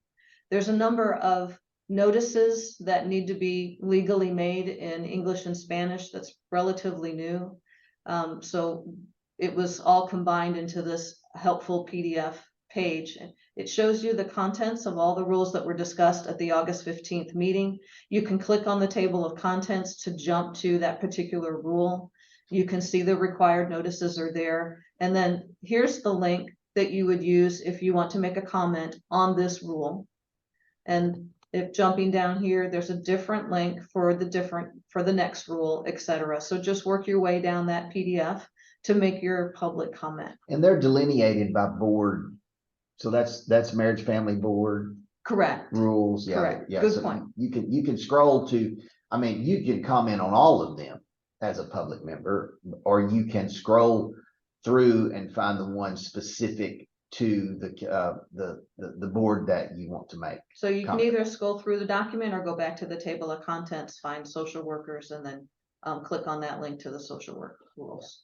There's a number of notices that need to be legally made in English and Spanish that's relatively new. So it was all combined into this helpful PDF page. It shows you the contents of all the rules that were discussed at the August 15th meeting. You can click on the table of contents to jump to that particular rule. You can see the required notices are there. And then here's the link that you would use if you want to make a comment on this rule. And if jumping down here, there's a different link for the next rule, etc. So just work your way down that PDF to make your public comment. And they're delineated by board. So that's marriage family board Correct. rules. Yeah, Correct. yeah. Good So point. you can scroll to, I mean, you can comment on all of them as a public member, or you can scroll through and find the one specific to the board that you want to make. So you can comment. either scroll through the document or go back to the table of contents, find social workers, and then click on that link to the social work rules.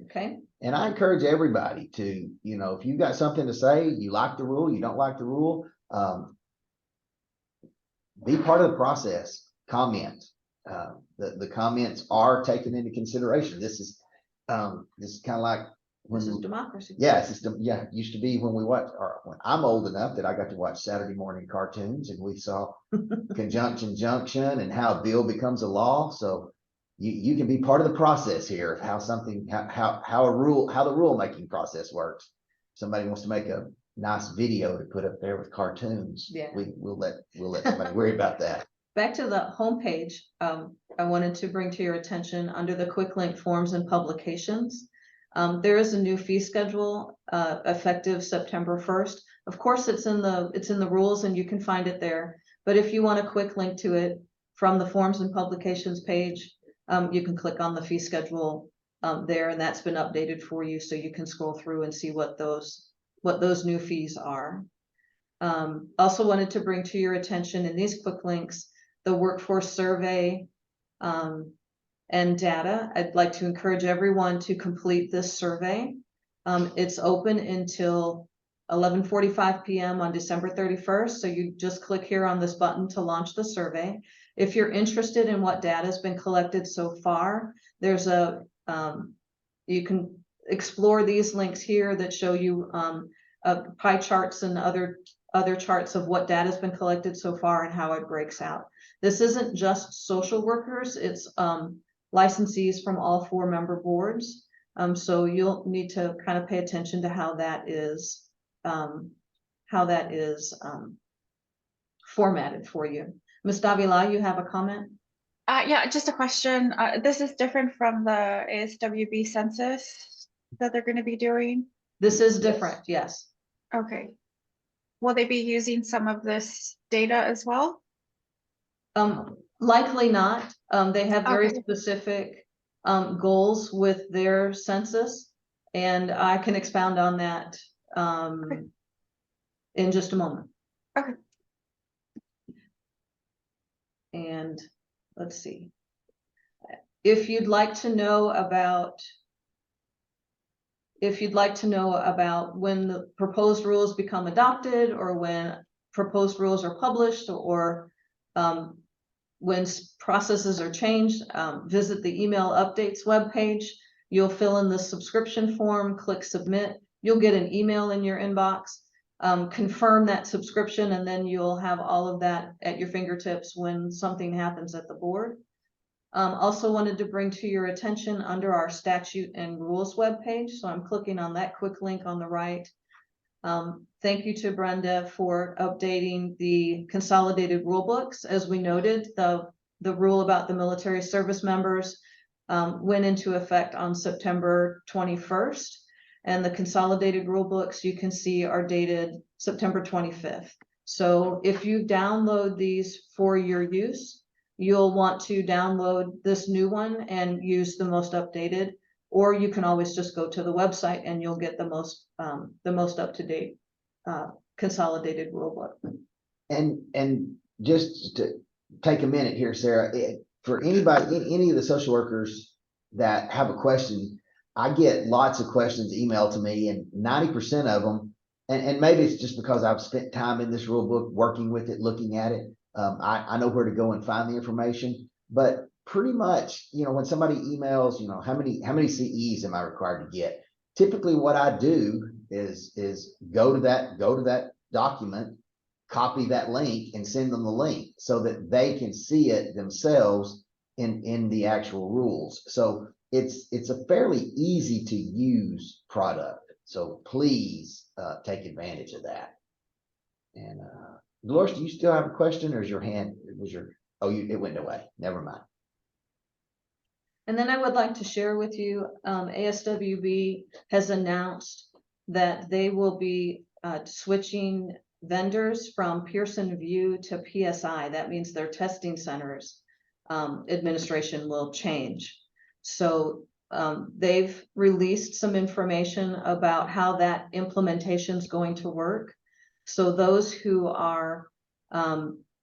Okay. And I encourage everybody to, if you've got something to say, you like the rule, you don't like the rule, be part of the process, comment. The comments are taken into consideration. This is kind of like This is democracy. yeah, it used to be when when I'm old enough that I got to watch Saturday morning cartoons and we saw conjunction junction and how a bill becomes a law. So you can be part of the process here of how the rulemaking process works. Somebody wants to make a nice video to put up there with cartoons. Yeah. We'll let somebody worry about that. Back to the homepage, I wanted to bring to your attention under the quick link forms and publications. There is a new fee schedule effective September 1st. Of course, it's in the rules and you can find it there. But if you want a quick link to it from the forms and publications page, you can click on the fee schedule there, and that's been updated for you, so you can scroll through and see what those new fees are. Also wanted to bring to your attention in these quick links the workforce survey and data. I'd like to encourage everyone to complete this survey. It's open until 11:45 p.m. on December 31st. So you just click here on this button to launch the survey. If you're interested in what data has been collected so far, there's a you can explore these links here that show you pie charts and other charts of what data has been collected so far and how it breaks out. This isn't just social workers, it's licensees from all 4 member boards. So you'll need to kind of pay attention to how that is formatted for you. Ms. Davila, you have a comment? Yeah, just a question. This is different from the ASWB census that they're going to be doing. This is different, yes. Okay. Will they be using some of this data as well? Likely not. They have very Okay. specific goals with their census, and I can expound on that in just a moment. Okay. And let's see. If you'd like to know about when the proposed rules become adopted, or when proposed rules are published, or when processes are changed, visit the email updates webpage. You'll fill in the subscription form, click submit. You'll get an email in your inbox. Confirm that subscription, and then you'll have all of that at your fingertips when something happens at the board. Also wanted to bring to your attention under our statute and rules webpage. So I'm clicking on that quick link on the right. Thank you to Brenda for updating the consolidated rule books. As we noted, the rule about the military service members went into effect on September 21st. And the consolidated rule books you can see are dated September 25th. So if you download these for your use, you'll want to download this new one and use the most updated, or you can always just go to the website and you'll get the most up-to-date consolidated rule book. And just to take a minute here, Sarah, for anybody, any of the social workers that have a question, I get lots of questions emailed to me, and 90% of them, and maybe it's just because I've spent time in this rule book, working with it, looking at it. I know where to go and find the information, but pretty much, when somebody emails, how many CEs am I required to get? Typically what I do is go to that document, copy that link, and send them the link so that they can see it themselves in the actual rules. So it's a fairly easy to use product. So please take advantage of that. And Dolores, do you still have a question, or is your hand, it went away. Never mind. And then I would like to share with you, ASWB has announced that they will be switching vendors from Pearson VUE to PSI. That means their testing centers administration will change. So they've released some information about how that implementation is going to work. So those who are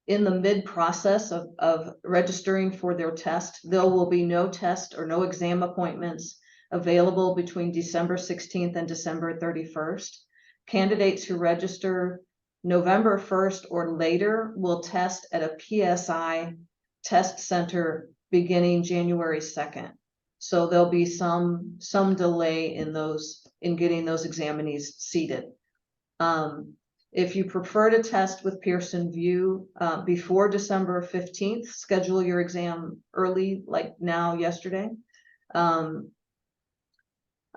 in the mid-process of registering for their test, there will be no test or no exam appointments available between December 16th and December 31st. Candidates who register November 1st or later will test at a PSI test center beginning January 2nd. So there'll be some delay in getting those examinees seated. If you prefer to test with Pearson VUE before December 15th, schedule your exam early, like now, yesterday.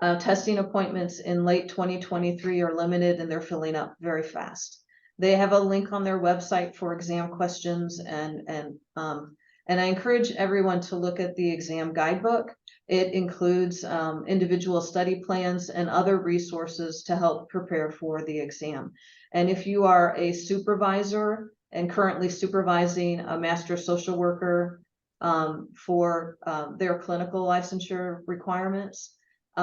Testing appointments in late 2023 are limited, and they're filling up very fast. They have a link on their website for exam questions, and I encourage everyone to look at the exam guidebook. It includes individual study plans and other resources to help prepare for the exam. And if you are a supervisor and currently supervising a master social worker for their clinical licensure requirements,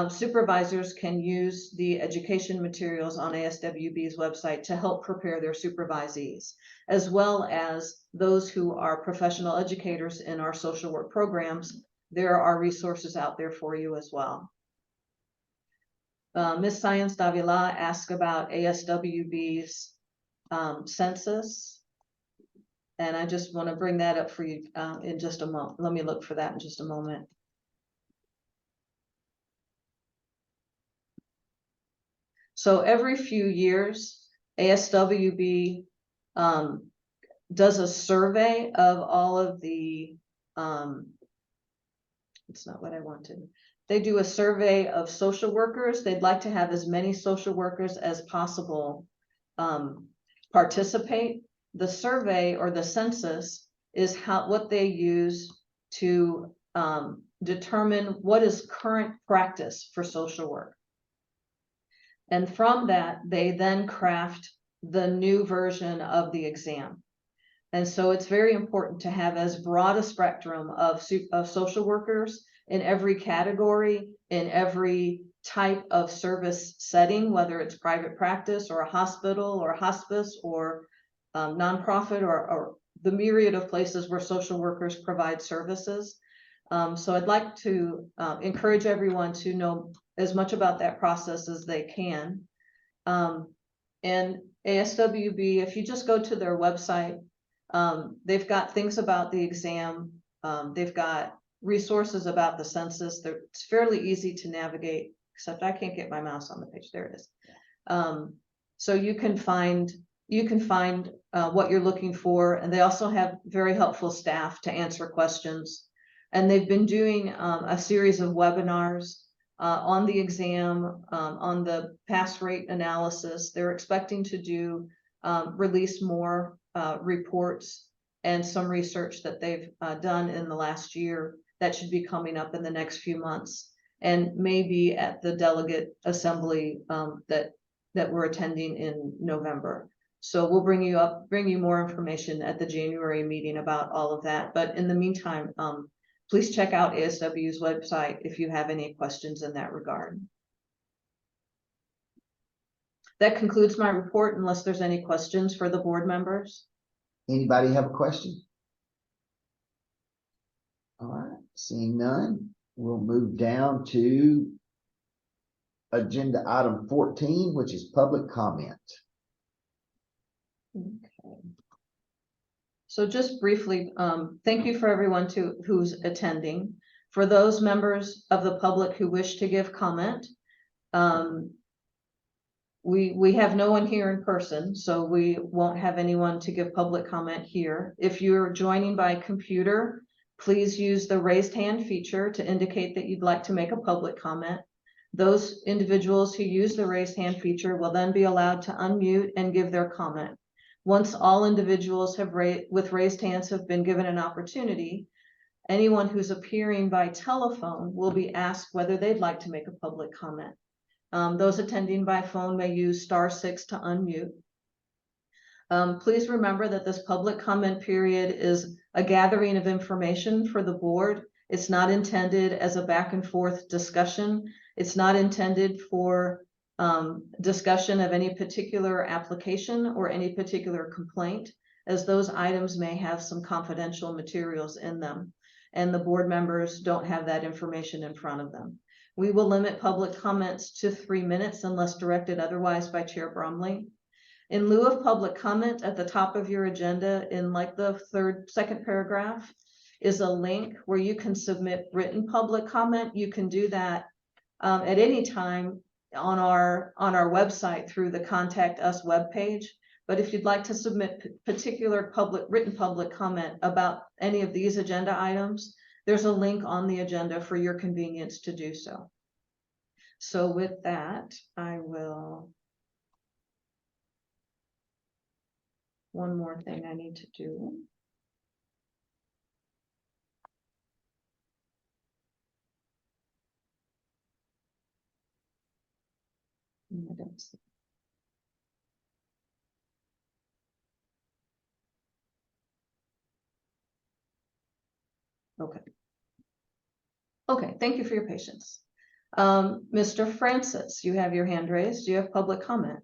supervisors can use the education materials on ASWB's website to help prepare their supervisees, as well as those who are professional educators in our social work programs. There are resources out there for you as well. Ms. Science Davila asked about ASWB's census, and I just want to bring that up for you in just a moment. Let me look for that in just a moment. So every few years, ASWB does a survey of all of the, it's not what I wanted. They do a survey of social workers. They'd like to have as many social workers as possible participate. The survey or the census is what they use to determine what is current practice for social work. And from that, they then craft the new version of the exam. And so it's very important to have as broad a spectrum of social workers in every category, in every type of service setting, whether it's private practice or a hospital or hospice or nonprofit or the myriad of places where social workers provide services. So I'd like to encourage everyone to know as much about that process as they can. And ASWB, if you just go to their website, they've got things about the exam. They've got resources about the census. It's fairly easy to navigate, except I can't get my mouse on the page. There it is. So you can find what you're looking for, and they also have very helpful staff to answer questions. And they've been doing a series of webinars on the exam, on the pass rate analysis. They're expecting to do release more reports and some research that they've done in the last year that should be coming up in the next few months, and maybe at the delegate assembly that we're attending in November. So we'll bring you more information at the January meeting about all of that. But in the meantime, please check out ASW's website if you have any questions in that regard. That concludes my report, unless there's any questions for the board members. Anybody have a question? All right, seeing none, we'll move down to agenda item 14, which is public comment. Okay. So just briefly, thank you for everyone who's attending. For those members of the public who wish to give comment, we have no one here in person, so we won't have anyone to give public comment here. If you're joining by computer, please use the raised hand feature to indicate that you'd like to make a public comment. Those individuals who use the raised hand feature will then be allowed to unmute and give their comment. Once all individuals with raised hands have been given an opportunity, anyone who's appearing by telephone will be asked whether they'd like to make a public comment. Those attending by phone may use *6 to unmute. Please remember that this public comment period is a gathering of information for the board. It's not intended as a back and forth discussion. It's not intended for discussion of any particular application or any particular complaint, as those items may have some confidential materials in them, and the board members don't have that information in front of them. We will limit public comments to 3 minutes unless directed otherwise by Chair Bromley. In lieu of public comment, at the top of your agenda, in like the second paragraph, is a link where you can submit written public comment. You can do that at any time on our website through the Contact Us webpage. But if you'd like to submit particular written public comment about any of these agenda items, there's a link on the agenda for your convenience to do so. So with that, I will. One more thing I need to do. I don't see. Okay. Okay, thank you for your patience. Mr. Francis, you have your hand raised. Do you have public comment?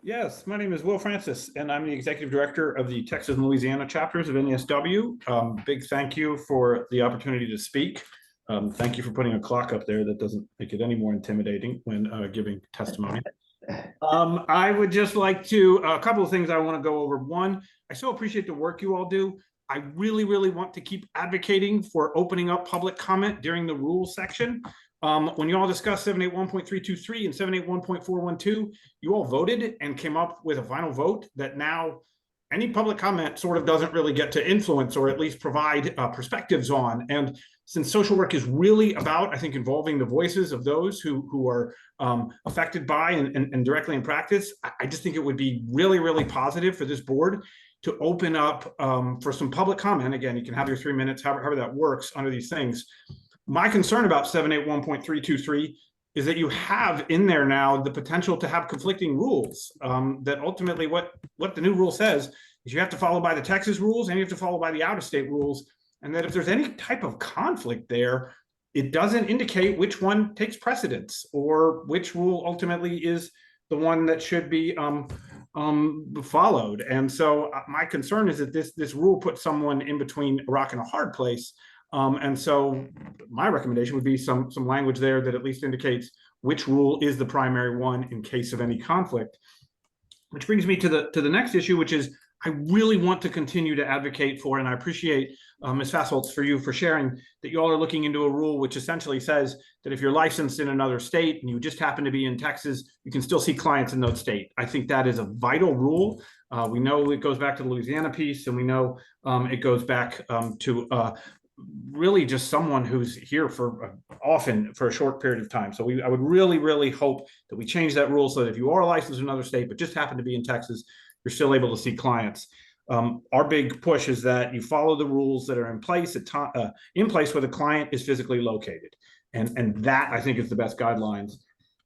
Yes, my name is Will Francis, and I'm the Executive Director of the Texas and Louisiana chapters of NASW. Big thank you for the opportunity to speak. Thank you for putting a clock up there that doesn't make it any more intimidating when giving testimony. I would just like to, a couple of things I want to go over. One, I so appreciate the work you all do. I really, really want to keep advocating for opening up public comment during the rules section. When you all discussed 781.323 and 781.412, you all voted and came up with a final vote that now any public comment sort of doesn't really get to influence or at least provide perspectives on. And since social work is really about, I think, involving the voices of those who are affected by and directly in practice, I just think it would be really, really positive for this board to open up for some public comment. Again, you can have your 3 minutes, however that works under these things. My concern about 781.323 is that you have in there now the potential to have conflicting rules. That ultimately what the new rule says is you have to follow by the Texas rules and you have to follow by the out-of-state rules. And that if there's any type of conflict there, it doesn't indicate which one takes precedence or which rule ultimately is the one that should be followed. And so my concern is that this rule puts someone in between a rock and a hard place. And so my recommendation would be some language there that at least indicates which rule is the primary one in case of any conflict. Which brings me to the next issue, which is I really want to continue to advocate for, and I appreciate Ms. Fassholtz for sharing that you all are looking into a rule which essentially says that if you're licensed in another state and you just happen to be in Texas, you can still see clients in that state. I think that is a vital rule. We know it goes back to the Louisiana piece, and we know it goes back to really just someone who's here often for a short period of time. So I would really, really hope that we change that rule so that if you are licensed in another state but just happen to be in Texas, you're still able to see clients. Our big push is that you follow the rules that are in place where the client is physically located. And that, I think, is the best guidelines.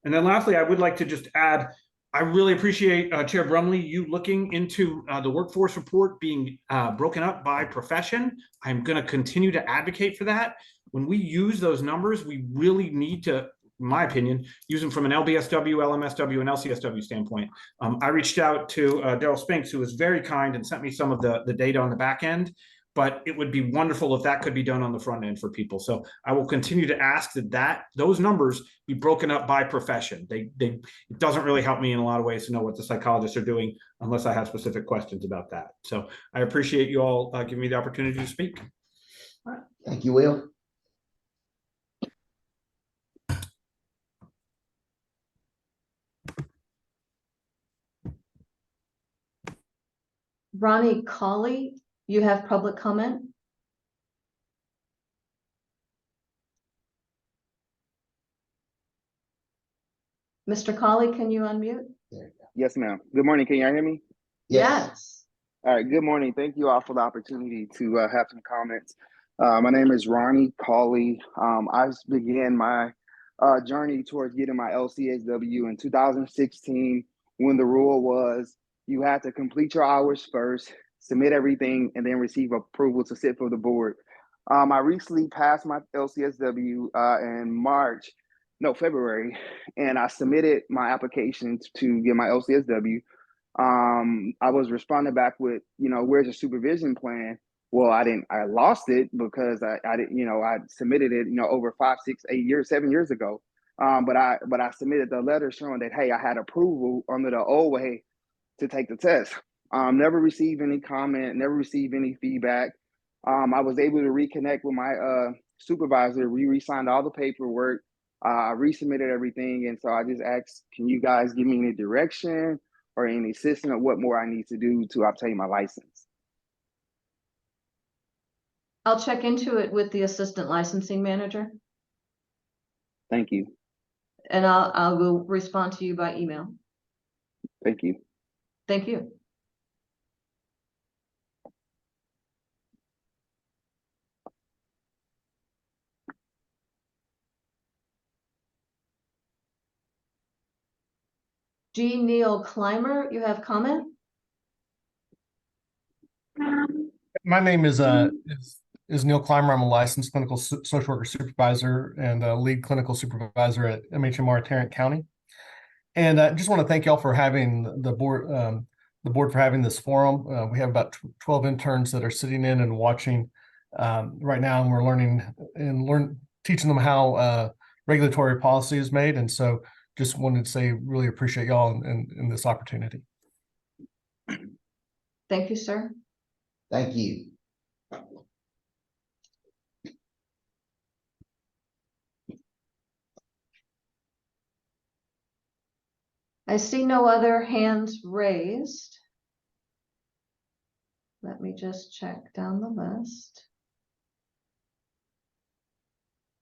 And then lastly, I would like to just add, I really appreciate Chair Brumley, you looking into the workforce report being broken up by profession. I'm going to continue to advocate for that. When we use those numbers, we really need to, in my opinion, use them from an LBSW, LMSW, and LCSW standpoint. I reached out to Daryl Spinks, who was very kind and sent me some of the data on the back end, but it would be wonderful if that could be done on the front end for people. So I will continue to ask that those numbers be broken up by profession. It doesn't really help me in a lot of ways to know what the psychologists are doing unless I have specific questions about that. So I appreciate you all giving me the opportunity to speak. Thank you, Will. Ronnie Colley, you have public comment? Mr. Colley, can you unmute? Yes, ma'am. Good morning. Can y'all hear me? Yes. All right. Good morning. Thank you all for the opportunity to have some comments. My name is Ronnie Colley. I began my journey towards getting my LCSW in 2016 when the rule was you had to complete your hours first, submit everything, and then receive approval to sit for the board. I recently passed my LCSW in February, and I submitted my application to get my LCSW. I was responding back with, where's the supervision plan? Well, I lost it because I didn't, I submitted it, over 5, 6, 8 years, 7 years ago. But I submitted the letter showing that, hey, I had approval under the old way to take the test. Never received any comment, never received any feedback. I was able to reconnect with my supervisor. We re-signed all the paperwork. I resubmitted everything. And so I just asked, can you guys give me any direction or any assistance of what more I need to do to obtain my license? I'll check into it with the assistant licensing manager, Thank you. and I will respond to you by email. Thank you. Thank you. G. Neil Clymer, you have comment? My name is Neil Clymer. I'm a licensed clinical social worker supervisor and lead clinical supervisor at MHMR Tarrant County. And I just want to thank y'all for having the board for having this forum. We have about 12 interns that are sitting in and watching right now, and we're learning and teaching them how regulatory policy is made. And so just wanted to say, really appreciate y'all in this opportunity. Thank you, sir. Thank you. I see no other hands raised. Let me just check down the list.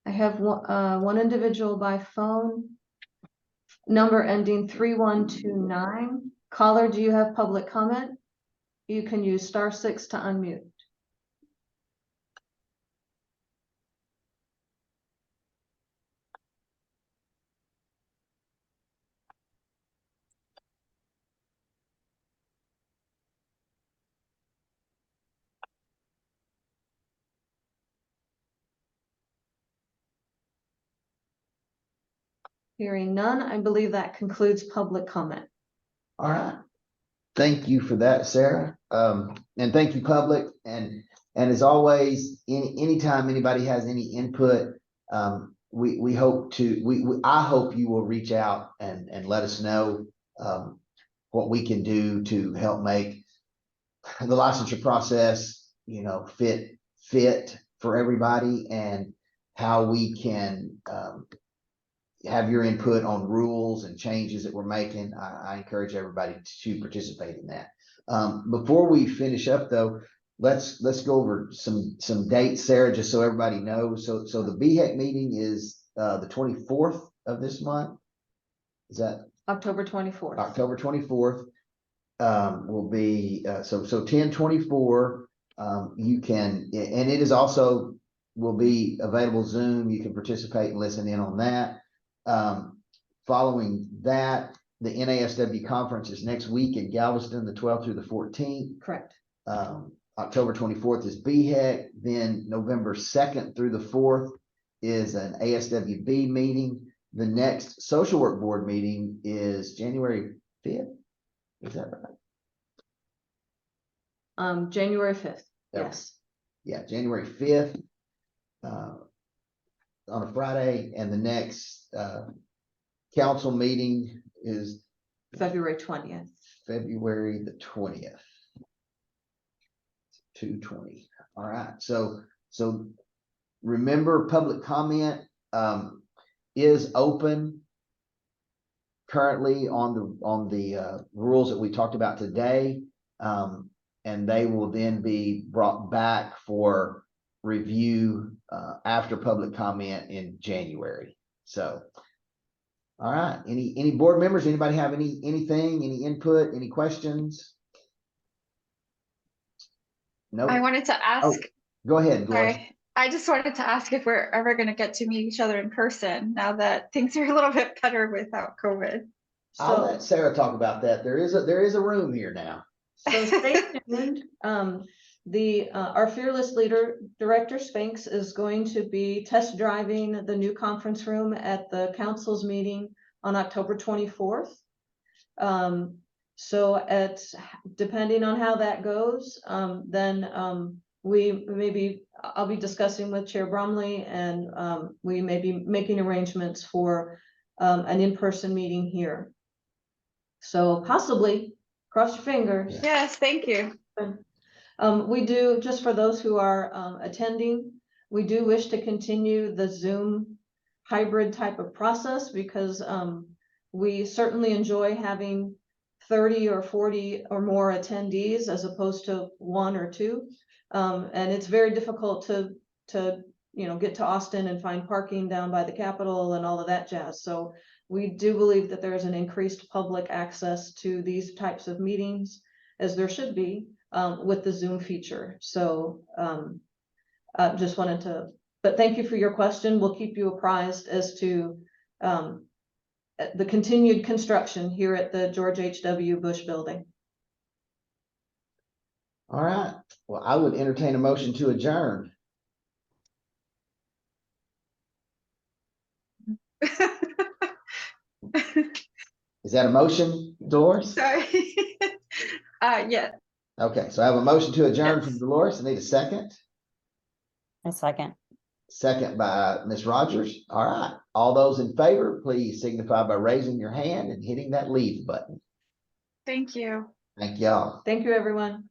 I have one individual by phone. Number ending 3129. Caller, do you have public comment? You can use *6 to unmute. Hearing none, I believe that concludes public comment. All right. Thank you for that, Sarah. And thank you, public. And as always, anytime anybody has any input, we hope to, I hope you will reach out and let us know what we can do to help make the licensure process, fit for everybody, and how we can have your input on rules and changes that we're making. I encourage everybody to participate in that. Before we finish up though, let's go over some dates, Sarah, just so everybody knows. So the BHEC meeting is the 24th of this month. Is that October 24th. October 24th? Will be so 10/24. You can, and it is also will be available Zoom. You can participate and listen in on that. Following that, the NASW conference is next week in Galveston, the 12th through the 14th. Correct. October 24th is BHEC. Then November 2nd through the 4th is an ASWB meeting. The next social work board meeting is January 5th. Is that right? January 5th. Yep. Yes. Yeah, January 5th. On a Friday, and the next council meeting is February 20th. February the 20th. 2/20. All right. So remember, public comment is open currently on the rules that we talked about today. And they will then be brought back for review after public comment in January. So, all right. Any board members? Anybody have any input? Any questions? No. I wanted to ask, Go ahead, Gloria. sorry, I just wanted to ask if we're ever going to get to meet each other in person now that things are a little bit better without COVID. I'll let Sarah talk about that. There is a room here now. So stay tuned. Our fearless leader, Director Spinks, is going to be test driving the new conference room at the council's meeting on October 24th. So depending on how that goes, then I'll be discussing with Chair Bromley, and we may be making arrangements for an in-person meeting here. So possibly, cross your fingers. Yes, thank you. We do, just for those who are attending, we do wish to continue the Zoom hybrid type of process, because we certainly enjoy having 30 or 40 or more attendees as opposed to 1 or 2. And it's very difficult to get to Austin and find parking down by the Capitol and all of that jazz. So we do believe that there's an increased public access to these types of meetings, as there should be, with the Zoom feature. So just wanted to, but thank you for your question. We'll keep you apprised as to the continued construction here at the George H.W. Bush Building. All right. Well, I would entertain a motion to adjourn. Is that a motion, Dolores? Sorry. Yeah. Okay, so I have a motion to adjourn from Dolores. I need a second. A second. Second by Ms. Rogers. All right. All those in favor, please signify by raising your hand and hitting that leave button. Thank you. Thank y'all. Thank you, everyone.